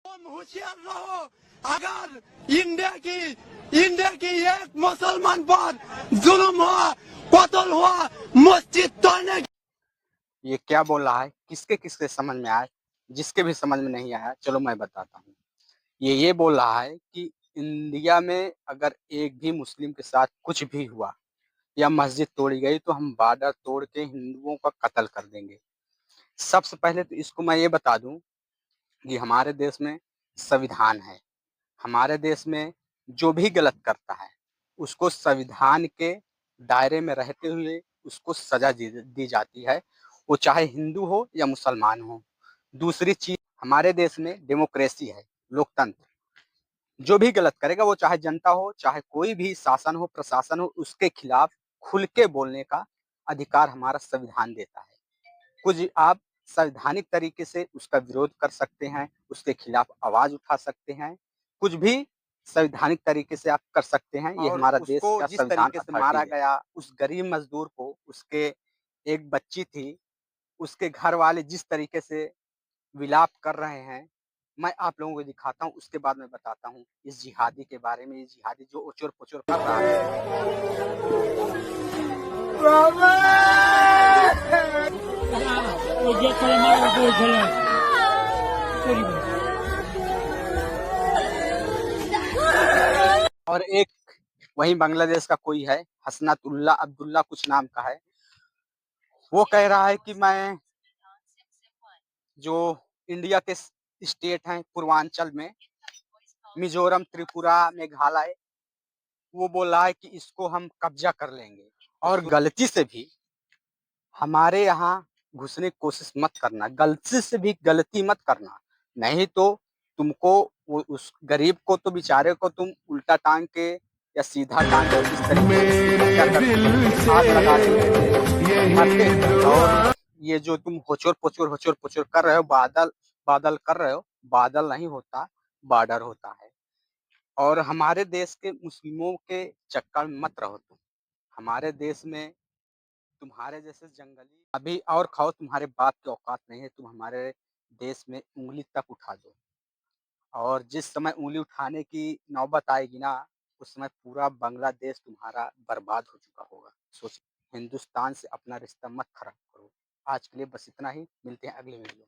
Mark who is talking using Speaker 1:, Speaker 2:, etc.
Speaker 1: तुम होशियार रहो। अगर इंडिया की एक मुसलमान पर जुल्म हुआ, कत्ल हुआ, मस्जिद तोड़ने
Speaker 2: ये क्या बोल रहा है, किसके किसके समझ में आया? जिसके भी समझ में नहीं आया, चलो मैं बताता हूँ। ये बोल रहा है कि इंडिया में अगर एक भी मुस्लिम के साथ कुछ भी हुआ या मस्जिद तोड़ी गई तो हम बॉर्डर तोड़ के हिंदुओं का कत्ल कर देंगे। सबसे पहले तो इसको मैं ये बता दूं कि हमारे देश में संविधान है। हमारे देश में जो भी गलत करता है उसको संविधान के दायरे में रहते हुए उसको सजा दी जाती है, वो चाहे हिंदू हो या मुसलमान हो। दूसरी चीज, हमारे देश में डेमोक्रेसी है, लोकतंत्र। जो भी गलत करेगा, वो चाहे जनता हो चाहे कोई भी शासन हो प्रशासन हो, उसके खिलाफ खुल के बोलने का अधिकार हमारा संविधान देता है। कुछ आप संवैधानिक तरीके से उसका विरोध कर सकते हैं, उसके खिलाफ आवाज उठा सकते हैं, कुछ भी संवैधानिक तरीके से आप कर सकते हैं। ये हमारा देश का जिस तरीके से मारा गया, उस गरीब मजदूर को, उसके एक बच्ची थी, उसके घर वाले जिस तरीके से विलाप कर रहे हैं, मैं आप लोगों को दिखाता हूँ, उसके बाद मैं बताता हूँ इस जिहादी के बारे में। ये जिहादी जो उचुर पुचुर कर रहा है। और एक वहीं बांग्लादेश का कोई है, हसनतुल्लाह अब्दुल्ला कुछ नाम का है, वो कह रहा है कि मैं जो इंडिया के स्टेट हैं पूर्वांचल में, मिजोरम, त्रिपुरा, मेघालय, वो बोल रहा है कि इसको हम कब्जा कर लेंगे। और गलती से भी हमारे यहाँ घुसने की कोशिश मत करना, गलती से भी गलती मत करना, नहीं तो तुमको वो उस गरीब को तो बेचारे को तुम उल्टा टांग के या सीधा टांग के इस तरीके से आग लगा देंगे। और ये जो तुम होचोर पोचोर कर रहे हो, बादल कर रहे हो, बादल नहीं होता, बॉर्डर होता है। और हमारे देश के मुस्लिमों के चक्कर में मत रहो तुम। हमारे देश में तुम्हारे जैसे जंगली अभी और खाओ, तुम्हारे बाप की औकात नहीं है, तुम हमारे देश में उंगली तक उठा दो। और जिस समय उंगली उठाने की नौबत आएगी ना, उस समय पूरा बांग्लादेश तुम्हारा बर्बाद हो चुका होगा। सोच, हिंदुस्तान से अपना रिश्ता मत खराब करो। आज के लिए बस इतना ही, मिलते हैं अगले वीडियो में।